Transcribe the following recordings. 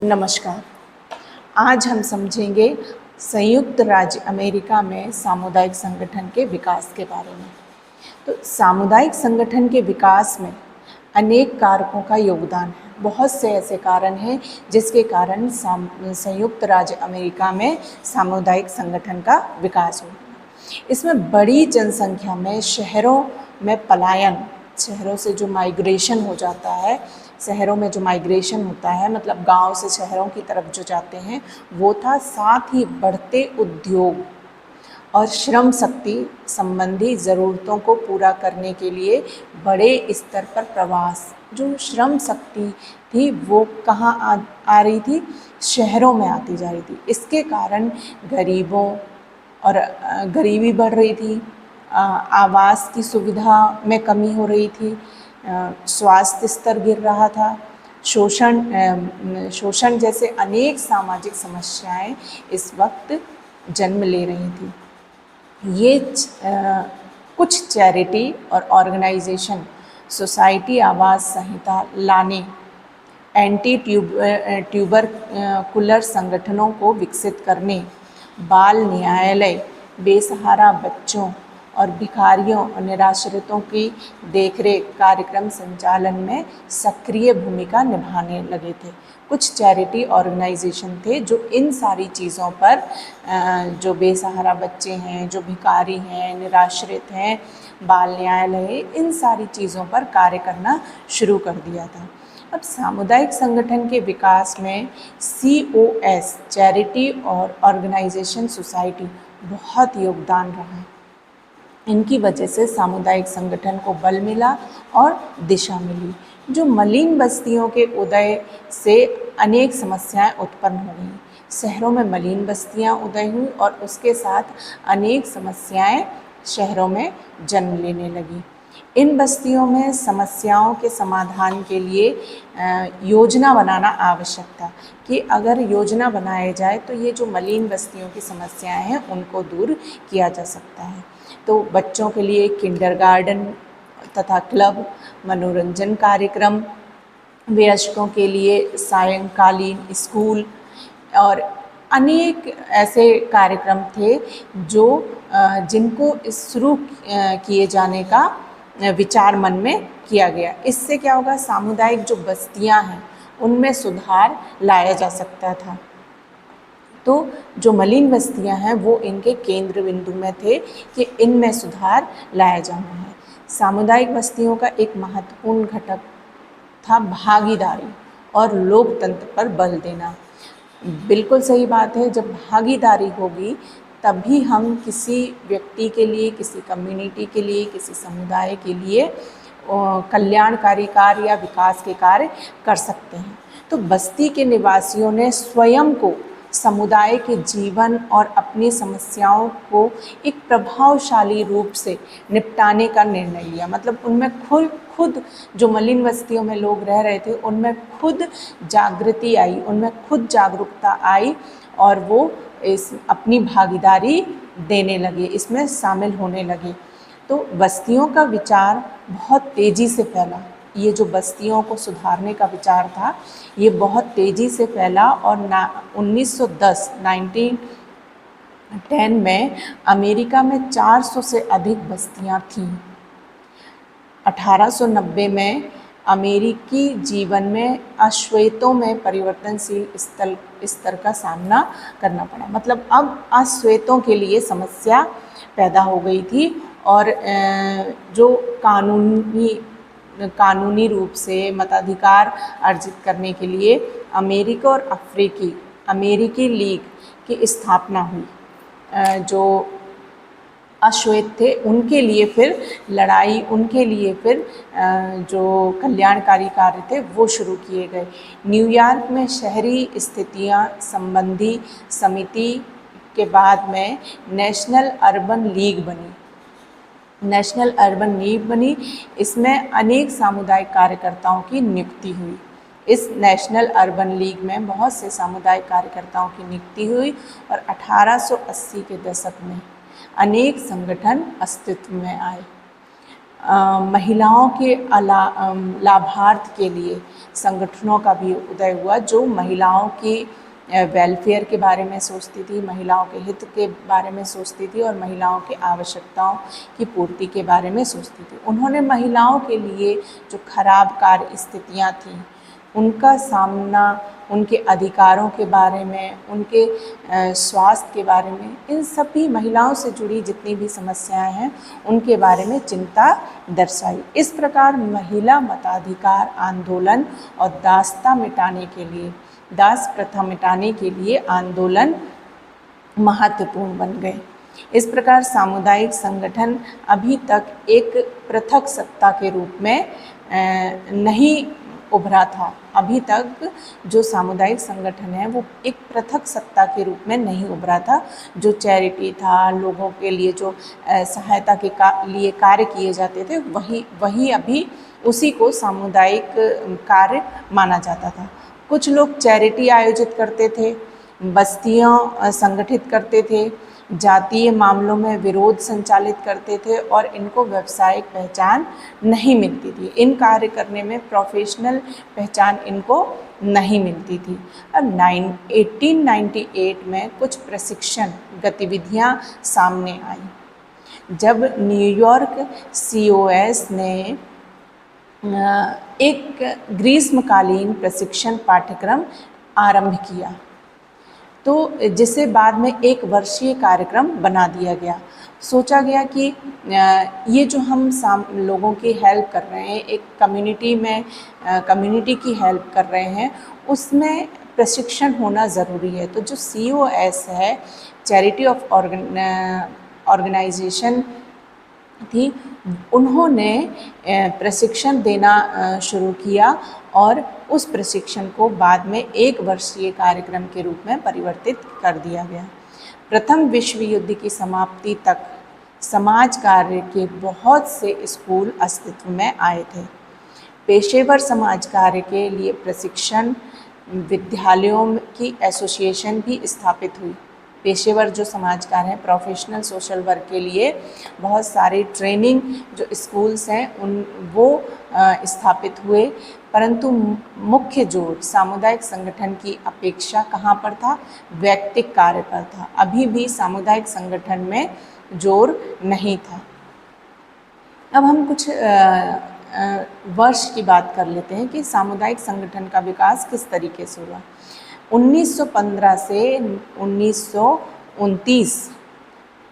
नमस्कार। आज हम समझेंगे संयुक्त राज्य अमेरिका में सामुदायिक संगठन के विकास के बारे में। तो सामुदायिक संगठन के विकास में अनेक कारकों का योगदान है। बहुत से ऐसे कारण हैं जिसके कारण संयुक्त राज्य अमेरिका में सामुदायिक संगठन का विकास हुआ। इसमें बड़ी जनसंख्या में शहरों में पलायन, शहरों से जो माइग्रेशन हो जाता है, शहरों में जो माइग्रेशन होता है मतलब गांव से शहरों की तरफ जो जाते हैं वो था। साथ ही बढ़ते उद्योग और श्रम शक्ति संबंधी ज़रूरतों को पूरा करने के लिए बड़े स्तर पर प्रवास, जो श्रम शक्ति थी वो कहाँ आ रही थी, शहरों में आती जा रही थी। इसके कारण गरीबों और गरीबी बढ़ रही थी, आवास की सुविधा में कमी हो रही थी, स्वास्थ्य स्तर गिर रहा था, शोषण जैसे अनेक सामाजिक समस्याएं इस वक्त जन्म ले रही थी। ये कुछ चैरिटी और ऑर्गेनाइजेशन सोसाइटी आवास संहिता लाने, एंटी ट्यूबरकुलर संगठनों को विकसित करने, बाल न्यायालय, बेसहारा बच्चों और भिखारियों और निराश्रितों की देखरेख कार्यक्रम संचालन में सक्रिय भूमिका निभाने लगे थे। कुछ चैरिटी ऑर्गेनाइजेशन थे जो इन सारी चीज़ों पर, जो बेसहारा बच्चे हैं, जो भिखारी हैं, निराश्रित हैं, बाल न्यायालय, इन सारी चीज़ों पर कार्य करना शुरू कर दिया था। अब सामुदायिक संगठन के विकास में COS, चैरिटी और ऑर्गेनाइजेशन सोसाइटी, बहुत योगदान रहा है। इनकी वजह से सामुदायिक संगठन को बल मिला और दिशा मिली। जो मलिन बस्तियों के उदय से अनेक समस्याएं उत्पन्न हो गईं। शहरों में मलिन बस्तियां उदय हुई और उसके साथ अनेक समस्याएं शहरों में जन्म लेने लगी। इन बस्तियों में समस्याओं के समाधान के लिए योजना बनाना आवश्यक था कि अगर योजना बनाया जाए तो ये जो मलिन बस्तियों की समस्याएं हैं उनको दूर किया जा सकता है। तो बच्चों के लिए किंडरगार्टन तथा क्लब, मनोरंजन कार्यक्रम, वयस्कों के लिए सायंकालीन स्कूल और अनेक ऐसे कार्यक्रम थे जो जिनको शुरू किए जाने का विचार मन में किया गया। इससे क्या होगा, सामुदायिक जो बस्तियां हैं उनमें सुधार लाया जा सकता था। तो जो मलिन बस्तियां हैं वो इनके केंद्र बिंदु में थे कि इनमें सुधार लाया जाना है। सामुदायिक बस्तियों का एक महत्वपूर्ण घटक था भागीदारी और लोकतंत्र पर बल देना। बिल्कुल सही बात है, जब भागीदारी होगी तभी हम किसी व्यक्ति के लिए, किसी कम्युनिटी के लिए, किसी समुदाय के लिए कल्याणकारी कार्य या विकास के कार्य कर सकते हैं। तो बस्ती के निवासियों ने स्वयं को समुदाय के जीवन और अपनी समस्याओं को एक प्रभावशाली रूप से निपटाने का निर्णय लिया। मतलब उनमें खुद जो मलिन बस्तियों में लोग रह रहे थे उनमें खुद जागृति आई, उनमें खुद जागरूकता आई और वो इस अपनी भागीदारी देने लगे, इसमें शामिल होने लगे। तो बस्तियों का विचार बहुत तेज़ी से फैला। ये जो बस्तियों को सुधारने का विचार था ये बहुत तेज़ी से फैला और 1910 में अमेरिका में 400 से अधिक बस्तियां थीं। 1890 में अमेरिकी जीवन में अश्वेतों में परिवर्तनशील स्तर का सामना करना पड़ा। मतलब अब अश्वेतों के लिए समस्या पैदा हो गई थी और जो कानूनी रूप से मताधिकार अर्जित करने के लिए अमेरिका और अमेरिकी लीग की स्थापना हुई। जो अश्वेत थे उनके लिए फिर लड़ाई, उनके लिए फिर जो कल्याणकारी कार्य थे वो शुरू किए गए। न्यूयॉर्क में शहरी स्थितियां संबंधी समिति के बाद में नेशनल अर्बन लीग बनी। इसमें अनेक सामुदायिक कार्यकर्ताओं की नियुक्ति हुई। इस नेशनल अर्बन लीग में बहुत से सामुदायिक कार्यकर्ताओं की नियुक्ति हुई और 1880 के दशक में अनेक संगठन अस्तित्व में आए। महिलाओं के लाभार्थ के लिए संगठनों का भी उदय हुआ, जो महिलाओं की वेलफेयर के बारे में सोचती थी, महिलाओं के हित के बारे में सोचती थी और महिलाओं की आवश्यकताओं की पूर्ति के बारे में सोचती थी। उन्होंने महिलाओं के लिए जो खराब कार्य स्थितियाँ थीं उनका सामना, उनके अधिकारों के बारे में, उनके स्वास्थ्य के बारे में, इन सभी महिलाओं से जुड़ी जितनी भी समस्याएं हैं उनके बारे में चिंता दर्शाई। इस प्रकार महिला मताधिकार आंदोलन और दास प्रथा मिटाने के लिए आंदोलन महत्वपूर्ण बन गए। इस प्रकार सामुदायिक संगठन अभी तक एक पृथक सत्ता के रूप में नहीं उभरा था। अभी तक जो सामुदायिक संगठन है वो एक पृथक सत्ता के रूप में नहीं उभरा था। जो चैरिटी था, लोगों के लिए जो सहायता के लिए कार्य किए जाते थे, वही अभी उसी को सामुदायिक कार्य माना जाता था। कुछ लोग चैरिटी आयोजित करते थे, बस्तियां संगठित करते थे, जातीय मामलों में विरोध संचालित करते थे और इनको व्यावसायिक पहचान नहीं मिलती थी। इन कार्य करने में प्रोफेशनल पहचान इनको नहीं मिलती थी। अब 1898 में कुछ प्रशिक्षण गतिविधियां सामने आई जब न्यूयॉर्क COS ने एक ग्रीष्मकालीन प्रशिक्षण पाठ्यक्रम आरंभ किया, तो जिसे बाद में 1 वर्षीय कार्यक्रम बना दिया गया। सोचा गया कि ये जो हम लोगों की हेल्प कर रहे हैं, एक कम्युनिटी की हेल्प कर रहे हैं, उसमें प्रशिक्षण होना ज़रूरी है। तो जो COS है, चैरिटी ऑफ ऑर्गेनाइजेशन थी, उन्होंने प्रशिक्षण देना शुरू किया और उस प्रशिक्षण को बाद में 1 वर्षीय कार्यक्रम के रूप में परिवर्तित कर दिया गया। प्रथम विश्व युद्ध की समाप्ति तक समाज कार्य के बहुत से स्कूल अस्तित्व में आए थे। पेशेवर समाज कार्य के लिए प्रशिक्षण विद्यालयों की एसोसिएशन भी स्थापित हुई। पेशेवर जो समाज कार्य है, प्रोफेशनल सोशल वर्क के लिए बहुत सारे ट्रेनिंग जो स्कूल्स हैं वो स्थापित हुए, परंतु मुख्य जोर सामुदायिक संगठन की अपेक्षा कहाँ पर था? व्यक्तिक कार्य पर था। अभी भी सामुदायिक संगठन में जोर नहीं था। अब हम कुछ वर्ष की बात कर लेते हैं कि सामुदायिक संगठन का विकास किस तरीके से हुआ। 1915 से 1929,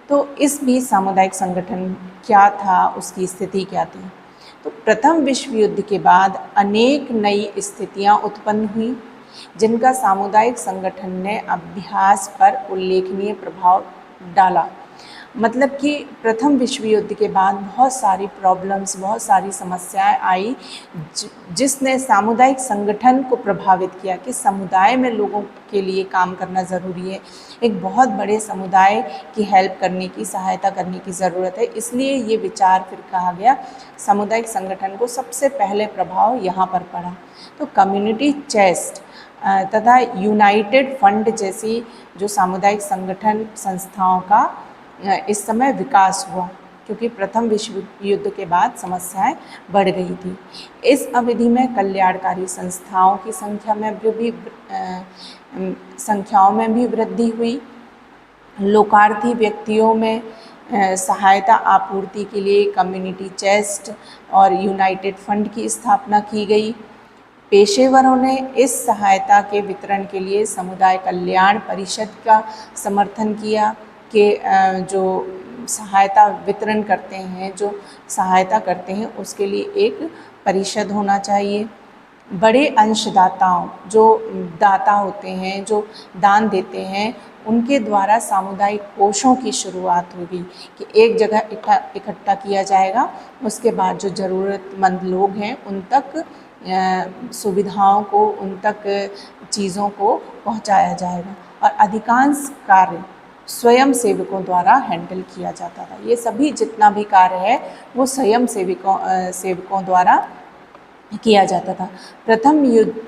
तो इस बीच सामुदायिक संगठन क्या था, उसकी स्थिति क्या थी। तो प्रथम विश्व युद्ध के बाद अनेक नई स्थितियां उत्पन्न हुई जिनका सामुदायिक संगठन ने अभ्यास पर उल्लेखनीय प्रभाव डाला। मतलब कि प्रथम विश्व युद्ध के बाद बहुत सारी प्रॉब्लम्स, बहुत सारी समस्याएं आई जिसने सामुदायिक संगठन को प्रभावित किया कि समुदाय में लोगों के लिए काम करना ज़रूरी है। एक बहुत बड़े समुदाय की हेल्प करने की, सहायता करने की ज़रूरत है। इसलिए ये विचार फिर कहा गया, सामुदायिक संगठन को सबसे पहले प्रभाव यहाँ पर पड़ा। तो कम्युनिटी चेस्ट तथा यूनाइटेड फंड जैसी जो सामुदायिक संगठन संस्थाओं का इस समय विकास हुआ, क्योंकि प्रथम विश्व युद्ध के बाद समस्याएं बढ़ गई थी। इस अवधि में कल्याणकारी संस्थाओं की संख्याओं में भी वृद्धि हुई। लोकार्थी व्यक्तियों में सहायता आपूर्ति के लिए कम्युनिटी चेस्ट और यूनाइटेड फंड की स्थापना की गई। पेशेवरों ने इस सहायता के वितरण के लिए समुदाय कल्याण परिषद का समर्थन किया कि जो सहायता वितरण करते हैं, जो सहायता करते हैं, उसके लिए एक परिषद होना चाहिए। बड़े अंशदाताओं, जो दाता होते हैं, जो दान देते हैं, उनके द्वारा सामुदायिक कोषों की शुरुआत होगी कि एक जगह इकट्ठा किया जाएगा, उसके बाद जो ज़रूरतमंद लोग हैं उन तक सुविधाओं को, उन तक चीज़ों को पहुंचाया जाएगा। और अधिकांश कार्य स्वयं सेवकों द्वारा हैंडल किया जाता था। ये सभी जितना भी कार्य है वो स्वयं सेवकों द्वारा किया जाता था। प्रथम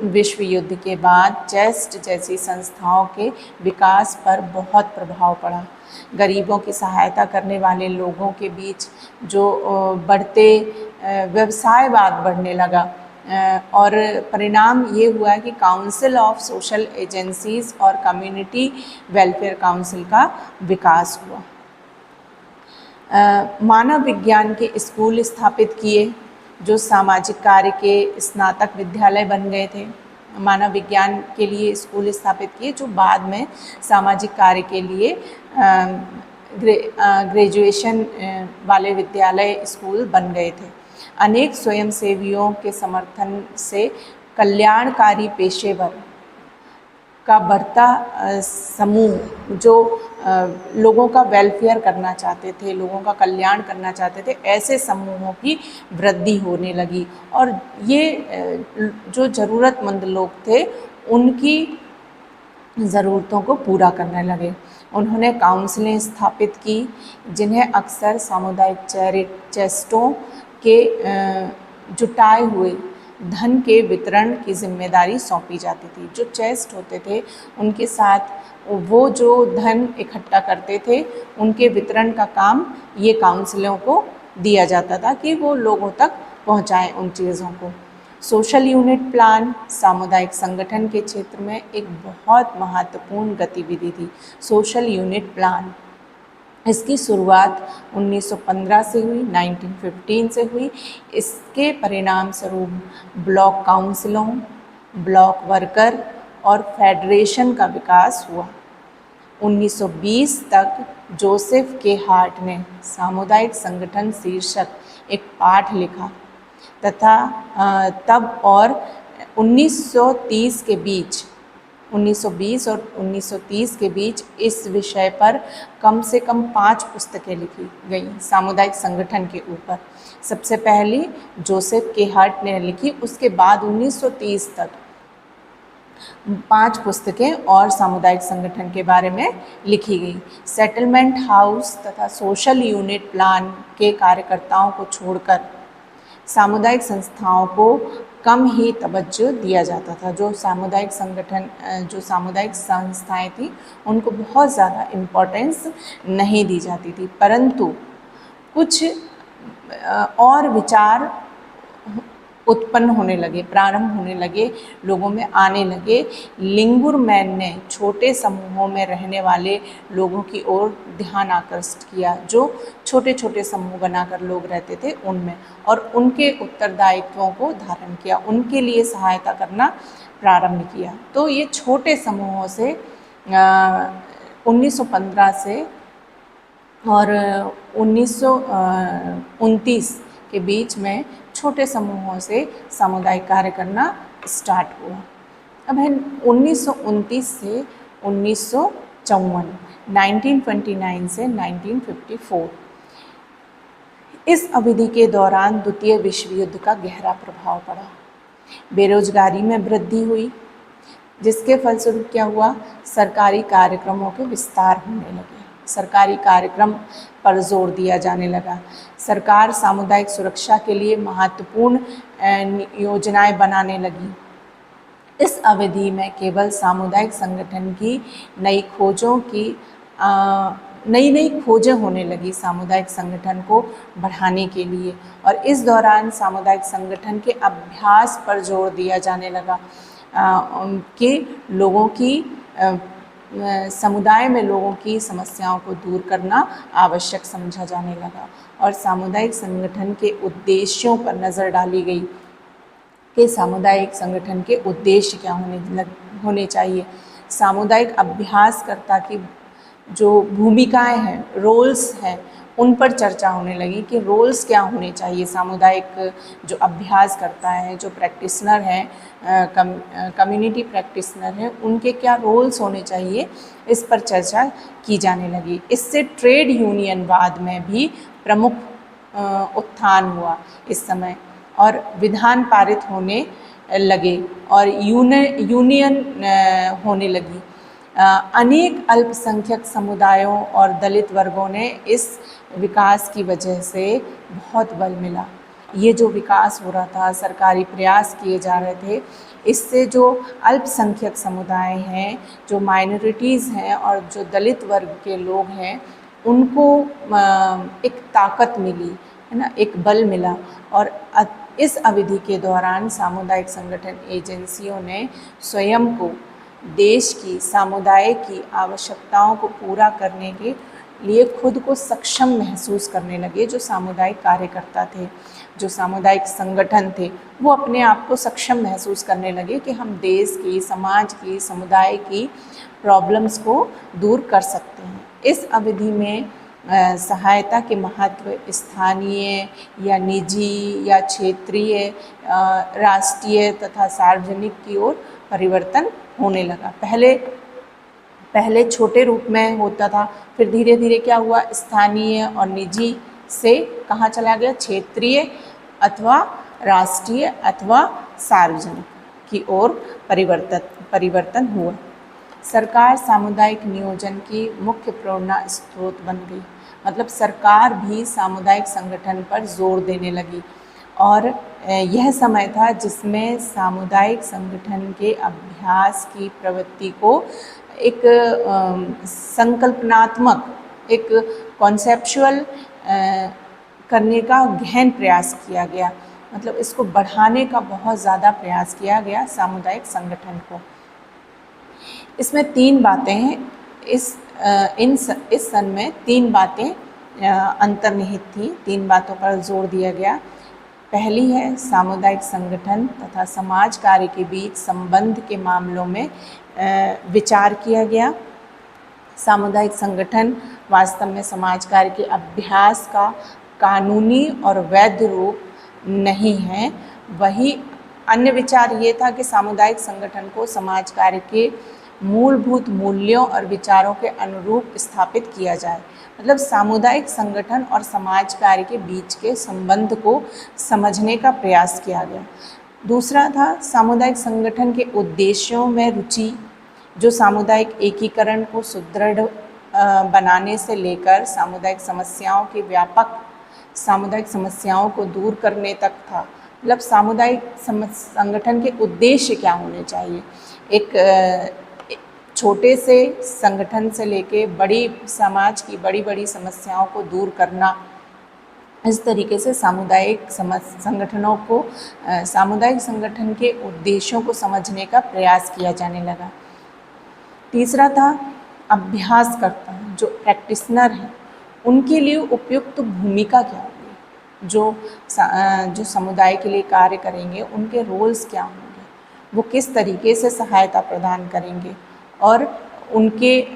विश्व युद्ध के बाद चेस्ट जैसी संस्थाओं के विकास पर बहुत प्रभाव पड़ा। गरीबों की सहायता करने वाले लोगों के बीच जो बढ़ते व्यवसायवाद बढ़ने लगा, और परिणाम ये हुआ कि काउंसिल ऑफ सोशल एजेंसीज और कम्युनिटी वेलफेयर काउंसिल का विकास हुआ। मानव विज्ञान के स्कूल स्थापित किए जो सामाजिक कार्य के स्नातक विद्यालय बन गए थे। मानव विज्ञान के लिए स्कूल स्थापित किए जो बाद में सामाजिक कार्य के लिए ग्रेजुएशन वाले विद्यालय स्कूल बन गए थे। अनेक स्वयंसेवियों के समर्थन से कल्याणकारी पेशेवर का बढ़ता समूह जो लोगों का वेलफेयर करना चाहते थे, लोगों का कल्याण करना चाहते थे, ऐसे समूहों की वृद्धि होने लगी और ये जो ज़रूरतमंद लोग थे उनकी ज़रूरतों को पूरा करने लगे। उन्होंने काउंसिलें स्थापित की जिन्हें अक्सर सामुदायिक चेस्टों के जुटाए हुए धन के वितरण की जिम्मेदारी सौंपी जाती थी। जो चेस्ट होते थे उनके साथ वो जो धन इकट्ठा करते थे उनके वितरण का काम ये काउंसिलों को दिया जाता था कि वो लोगों तक पहुंचाएं उन चीज़ों को। सोशल यूनिट प्लान सामुदायिक संगठन के क्षेत्र में एक बहुत महत्वपूर्ण गतिविधि थी। सोशल यूनिट प्लान इसकी शुरुआत 1915 से हुई, 1915 से हुई। इसके परिणाम स्वरूप ब्लॉक काउंसिलों, ब्लॉक वर्कर और फेडरेशन का विकास हुआ। 1920 तक जोसेफ के हार्ट ने सामुदायिक संगठन शीर्षक एक पाठ लिखा तथा तब और 1930 के बीच 1920 और 1930 के बीच इस विषय पर कम से कम 5 पुस्तकें लिखी गई सामुदायिक संगठन के ऊपर। सबसे पहली जोसेफ के हार्ट ने लिखी, उसके बाद 1930 तक 5 पुस्तकें और सामुदायिक संगठन के बारे में लिखी गई। सेटलमेंट हाउस तथा सोशल यूनिट प्लान के कार्यकर्ताओं को छोड़कर सामुदायिक संस्थाओं को कम ही तवज्जो दिया जाता था। जो सामुदायिक संगठन जो सामुदायिक संस्थाएं थी उनको बहुत ज़्यादा इम्पोर्टेंस नहीं दी जाती थी, परंतु कुछ और विचार उत्पन्न होने लगे, प्रारंभ होने लगे, लोगों में आने लगे। लिंगुर मैन ने छोटे समूहों में रहने वाले लोगों की ओर ध्यान आकर्षित किया, जो छोटे छोटे समूह बनाकर लोग रहते थे उनमें, और उनके उत्तरदायित्वों को धारण किया, उनके लिए सहायता करना प्रारंभ किया। तो ये छोटे समूहों से 1915 से और 1929 के बीच में छोटे समूहों से सामुदायिक कार्य करना स्टार्ट हुआ। अब है 1929 से 1954, 1929 से 1954। इस अवधि के दौरान द्वितीय विश्व युद्ध का गहरा प्रभाव पड़ा। बेरोजगारी में वृद्धि हुई, जिसके फलस्वरूप क्या हुआ, सरकारी कार्यक्रमों के विस्तार होने लगे, सरकारी कार्यक्रम पर जोर दिया जाने लगा। सरकार सामुदायिक सुरक्षा के लिए महत्वपूर्ण योजनाएं बनाने लगी। इस अवधि में केवल सामुदायिक संगठन की नई खोजें होने लगी सामुदायिक संगठन को बढ़ाने के लिए, और इस दौरान सामुदायिक संगठन के अभ्यास पर जोर दिया जाने लगा कि लोगों की समुदाय में लोगों की समस्याओं को दूर करना आवश्यक समझा जाने लगा, और सामुदायिक संगठन के उद्देश्यों पर नज़र डाली गई कि सामुदायिक संगठन के उद्देश्य क्या होने चाहिए। सामुदायिक अभ्यासकर्ता की जो भूमिकाएं हैं, रोल्स हैं, उन पर चर्चा होने लगी कि रोल्स क्या होने चाहिए। सामुदायिक जो अभ्यास करता है, जो प्रैक्टिशनर हैं, कम्युनिटी प्रैक्टिशनर हैं, उनके क्या रोल्स होने चाहिए, इस पर चर्चा की जाने लगी। इससे ट्रेड यूनियनवाद में भी प्रमुख उत्थान हुआ इस समय, और विधान पारित होने लगे और यूनियन होने लगी। अनेक अल्पसंख्यक समुदायों और दलित वर्गों ने इस विकास की वजह से बहुत बल मिला। ये जो विकास हो रहा था, सरकारी प्रयास किए जा रहे थे, इससे जो अल्पसंख्यक समुदाय हैं, जो माइनॉरिटीज़ हैं और जो दलित वर्ग के लोग हैं, उनको एक ताकत मिली, है ना, एक बल मिला। और इस अवधि के दौरान सामुदायिक संगठन एजेंसियों ने स्वयं को देश की, समुदाय की आवश्यकताओं को पूरा करने के लिए खुद को सक्षम महसूस करने लगे। जो सामुदायिक कार्यकर्ता थे, जो सामुदायिक संगठन थे, वो अपने आप को सक्षम महसूस करने लगे कि हम देश की, समाज की, समुदाय की प्रॉब्लम्स को दूर कर सकते हैं। इस अवधि में सहायता के महत्व स्थानीय या निजी या क्षेत्रीय, राष्ट्रीय तथा सार्वजनिक की ओर परिवर्तन होने लगा। पहले छोटे रूप में होता था, फिर धीरे धीरे क्या हुआ, स्थानीय और निजी से कहाँ चला गया, क्षेत्रीय अथवा राष्ट्रीय अथवा सार्वजनिक की ओर परिवर्तन हुआ। सरकार सामुदायिक नियोजन की मुख्य प्रेरणा स्रोत बन गई। मतलब सरकार भी सामुदायिक संगठन पर जोर देने लगी। और यह समय था जिसमें सामुदायिक संगठन के अभ्यास की प्रवृत्ति को एक संकल्पनात्मक, एक कॉन्सेप्चुअल करने का गहन प्रयास किया गया। मतलब इसको बढ़ाने का बहुत ज़्यादा प्रयास किया गया सामुदायिक संगठन को। इसमें 3 बातें हैं। इस सन में 3 बातें अंतर्निहित थी, 3 बातों पर जोर दिया गया। पहली है, सामुदायिक संगठन तथा समाज कार्य के बीच संबंध के मामलों में विचार किया गया। सामुदायिक संगठन वास्तव में समाज कार्य के अभ्यास का कानूनी और वैध रूप नहीं है। वही अन्य विचार ये था कि सामुदायिक संगठन को समाज कार्य के मूलभूत मूल्यों और विचारों के अनुरूप स्थापित किया जाए। मतलब सामुदायिक संगठन और समाज कार्य के बीच के संबंध को समझने का प्रयास किया गया। दूसरा था, सामुदायिक संगठन के उद्देश्यों में रुचि, जो सामुदायिक एकीकरण को सुदृढ़ बनाने से लेकर सामुदायिक समस्याओं को दूर करने तक था। मतलब सामुदायिक संगठन के उद्देश्य क्या होने चाहिए। एक छोटे से संगठन से लेके बड़ी समाज की बड़ी समस्याओं को दूर करना, इस तरीके से सामुदायिक संगठनों को, सामुदायिक संगठन के उद्देश्यों को समझने का प्रयास किया जाने लगा। तीसरा था, अभ्यासकर्ता जो प्रैक्टिशनर हैं, उनके लिए उपयुक्त भूमिका क्या होगी। जो समुदाय के लिए कार्य करेंगे, उनके रोल्स क्या होंगे, वो किस तरीके से सहायता प्रदान करेंगे और उनके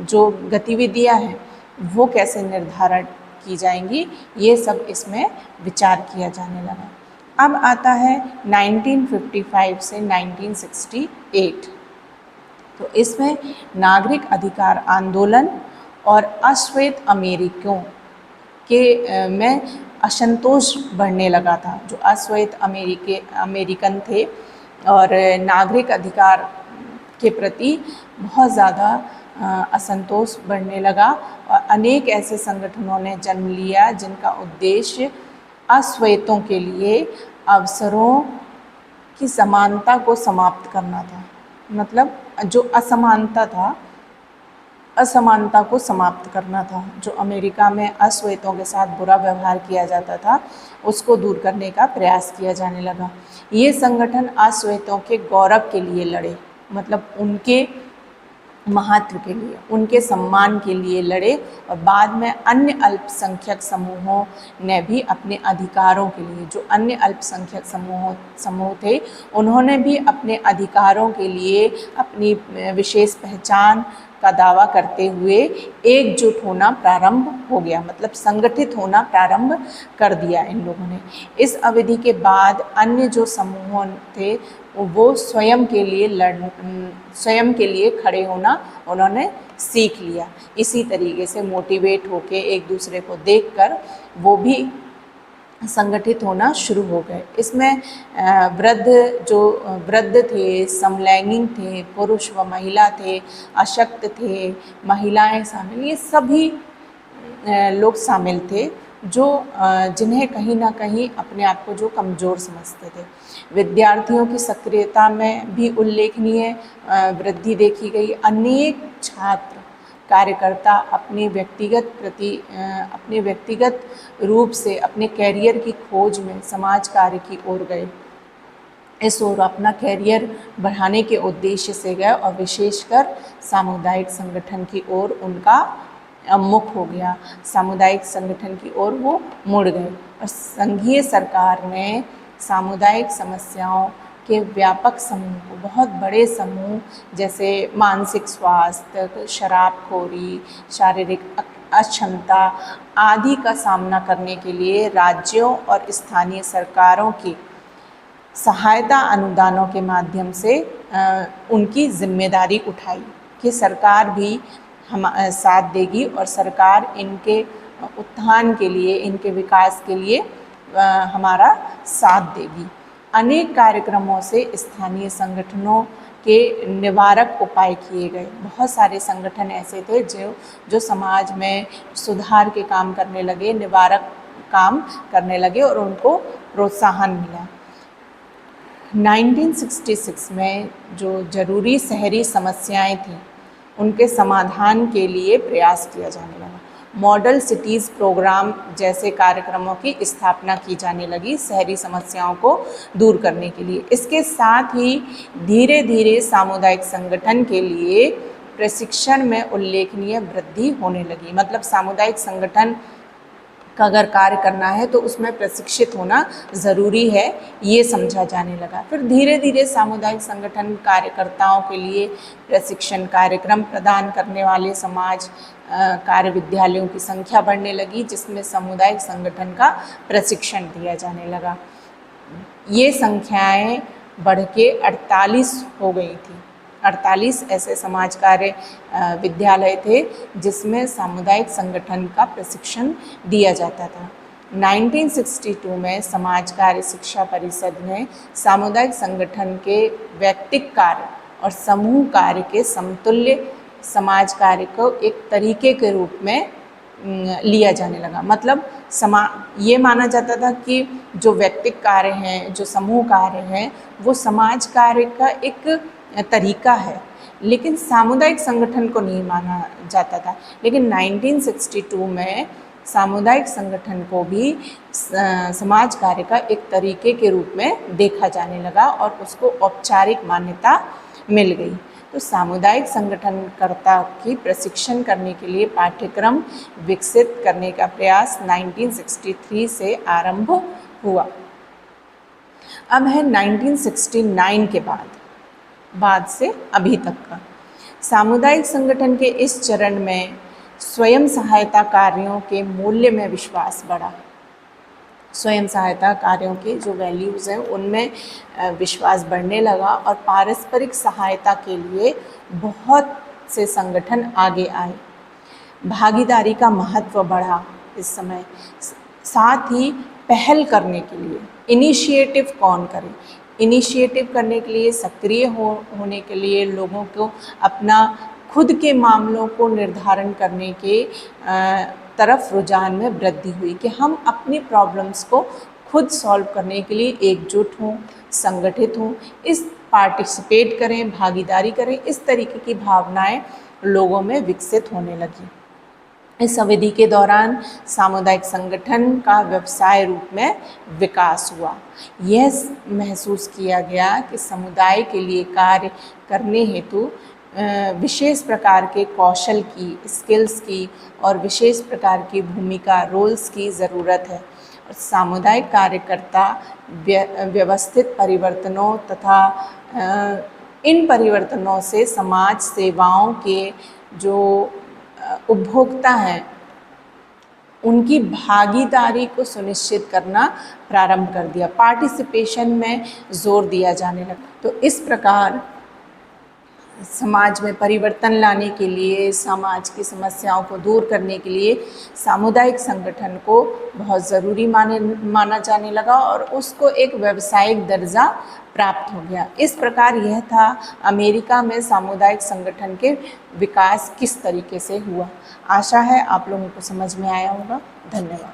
जो गतिविधियां हैं वो कैसे निर्धारण की जाएंगी, ये सब इसमें विचार किया जाने लगा। अब आता है 1955 से 1968। तो इसमें नागरिक अधिकार आंदोलन और अश्वेत अमेरिकियों के में असंतोष बढ़ने लगा था। जो अश्वेत अमेरिकन थे और नागरिक अधिकार के प्रति बहुत ज़्यादा असंतोष बढ़ने लगा और अनेक ऐसे संगठनों ने जन्म लिया जिनका उद्देश्य अश्वेतों के लिए अवसरों की समानता को समाप्त करना था। मतलब जो असमानता को समाप्त करना था। जो अमेरिका में अश्वेतों के साथ बुरा व्यवहार किया जाता था, उसको दूर करने का प्रयास किया जाने लगा। ये संगठन अश्वेतों के गौरव के लिए लड़े, मतलब उनके महत्व के लिए, उनके सम्मान के लिए लड़े। और बाद में अन्य अल्पसंख्यक समूहों ने भी अपने अधिकारों के लिए, जो अन्य अल्पसंख्यक समूह थे, उन्होंने भी अपने अधिकारों के लिए अपनी विशेष पहचान का दावा करते हुए एकजुट होना प्रारंभ हो गया। मतलब संगठित होना प्रारंभ कर दिया इन लोगों ने। इस अवधि के बाद अन्य जो समूह थे वो स्वयं के लिए खड़े होना उन्होंने सीख लिया। इसी तरीके से मोटिवेट होके एक दूसरे को देखकर वो भी संगठित होना शुरू हो गए। इसमें वृद्ध थे, समलैंगिक थे, पुरुष व महिला थे, अशक्त थे, महिलाएं शामिल, ये सभी लोग शामिल थे। जिन्हें कहीं ना कहीं अपने आप को जो कमज़ोर समझते थे। विद्यार्थियों की सक्रियता में भी उल्लेखनीय वृद्धि देखी गई। अनेक छात्र कार्यकर्ता अपने व्यक्तिगत रूप से अपने कैरियर की खोज में समाज कार्य की ओर गए। इस ओर अपना कैरियर बढ़ाने के उद्देश्य से गए और विशेषकर सामुदायिक संगठन की ओर उनका मुख हो गया। सामुदायिक संगठन की ओर वो मुड़ गए और संघीय सरकार ने सामुदायिक समस्याओं के व्यापक समूह को, बहुत बड़े समूह जैसे मानसिक स्वास्थ्य, शराबखोरी, शारीरिक अक्षमता आदि का सामना करने के लिए राज्यों और स्थानीय सरकारों की सहायता अनुदानों के माध्यम से उनकी जिम्मेदारी उठाई कि सरकार भी हम साथ देगी और सरकार इनके उत्थान के लिए, इनके विकास के लिए हमारा साथ देगी। अनेक कार्यक्रमों से स्थानीय संगठनों के निवारक उपाय किए गए। बहुत सारे संगठन ऐसे थे जो समाज में सुधार के काम करने लगे, निवारक काम करने लगे और उनको प्रोत्साहन मिला। 1966 में जो जरूरी शहरी समस्याएं थीं उनके समाधान के लिए प्रयास किया जाने लगा। मॉडल सिटीज़ प्रोग्राम जैसे कार्यक्रमों की स्थापना की जाने लगी शहरी समस्याओं को दूर करने के लिए। इसके साथ ही धीरे धीरे सामुदायिक संगठन के लिए प्रशिक्षण में उल्लेखनीय वृद्धि होने लगी। मतलब सामुदायिक संगठन का अगर कार्य करना है तो उसमें प्रशिक्षित होना ज़रूरी है, ये समझा जाने लगा। फिर धीरे धीरे सामुदायिक संगठन कार्यकर्ताओं के लिए प्रशिक्षण कार्यक्रम प्रदान करने वाले समाज कार्य विद्यालयों की संख्या बढ़ने लगी, जिसमें सामुदायिक संगठन का प्रशिक्षण दिया जाने लगा। ये संख्याएं बढ़ के 48 हो गई थी। 48 ऐसे समाज कार्य विद्यालय थे जिसमें सामुदायिक संगठन का प्रशिक्षण दिया जाता था। 1962 में समाज कार्य शिक्षा परिषद ने सामुदायिक संगठन के व्यक्तिक कार्य और समूह कार्य के समतुल्य समाज कार्य को एक तरीके के रूप में लिया जाने लगा। मतलब ये माना जाता था कि जो व्यक्तिक कार्य हैं, जो समूह कार्य हैं, वो समाज कार्य का एक तरीका है, लेकिन सामुदायिक संगठन को नहीं माना जाता था। लेकिन 1962 में सामुदायिक संगठन को भी समाज कार्य का एक तरीके के रूप में देखा जाने लगा और उसको औपचारिक मान्यता मिल गई। तो सामुदायिक संगठनकर्ता की प्रशिक्षण करने के लिए पाठ्यक्रम विकसित करने का प्रयास 1963 से आरंभ हुआ। अब है 1969 के बाद से अभी तक का। सामुदायिक संगठन के इस चरण में स्वयं सहायता कार्यों के मूल्य में विश्वास बढ़ा। स्वयं सहायता कार्यों के जो वैल्यूज़ हैं उनमें विश्वास बढ़ने लगा और पारस्परिक सहायता के लिए बहुत से संगठन आगे आए। भागीदारी का महत्व बढ़ा इस समय। साथ ही पहल करने के लिए इनिशिएटिव कौन करे, इनिशिएटिव करने के लिए, सक्रिय होने के लिए, लोगों को अपना खुद के मामलों को निर्धारण करने के तरफ रुझान में वृद्धि हुई कि हम अपनी प्रॉब्लम्स को खुद सॉल्व करने के लिए एकजुट हों, संगठित हों, इस पार्टिसिपेट करें, भागीदारी करें, इस तरीके की भावनाएं लोगों में विकसित होने लगी। इस अवधि के दौरान सामुदायिक संगठन का व्यवसाय रूप में विकास हुआ। यह महसूस किया गया कि समुदाय के लिए कार्य करने हेतु विशेष प्रकार के कौशल की, स्किल्स की और विशेष प्रकार की भूमिका, रोल्स की ज़रूरत है। और सामुदायिक कार्यकर्ता व्यवस्थित परिवर्तनों तथा इन परिवर्तनों से समाज सेवाओं के जो उपभोक्ता हैं उनकी भागीदारी को सुनिश्चित करना प्रारंभ कर दिया। पार्टिसिपेशन में जोर दिया जाने लगा। तो इस प्रकार समाज में परिवर्तन लाने के लिए, समाज की समस्याओं को दूर करने के लिए सामुदायिक संगठन को बहुत ज़रूरी माना जाने लगा और उसको एक व्यावसायिक दर्जा प्राप्त हो गया। इस प्रकार यह था अमेरिका में सामुदायिक संगठन के विकास किस तरीके से हुआ। आशा है आप लोगों को समझ में आया होगा। धन्यवाद।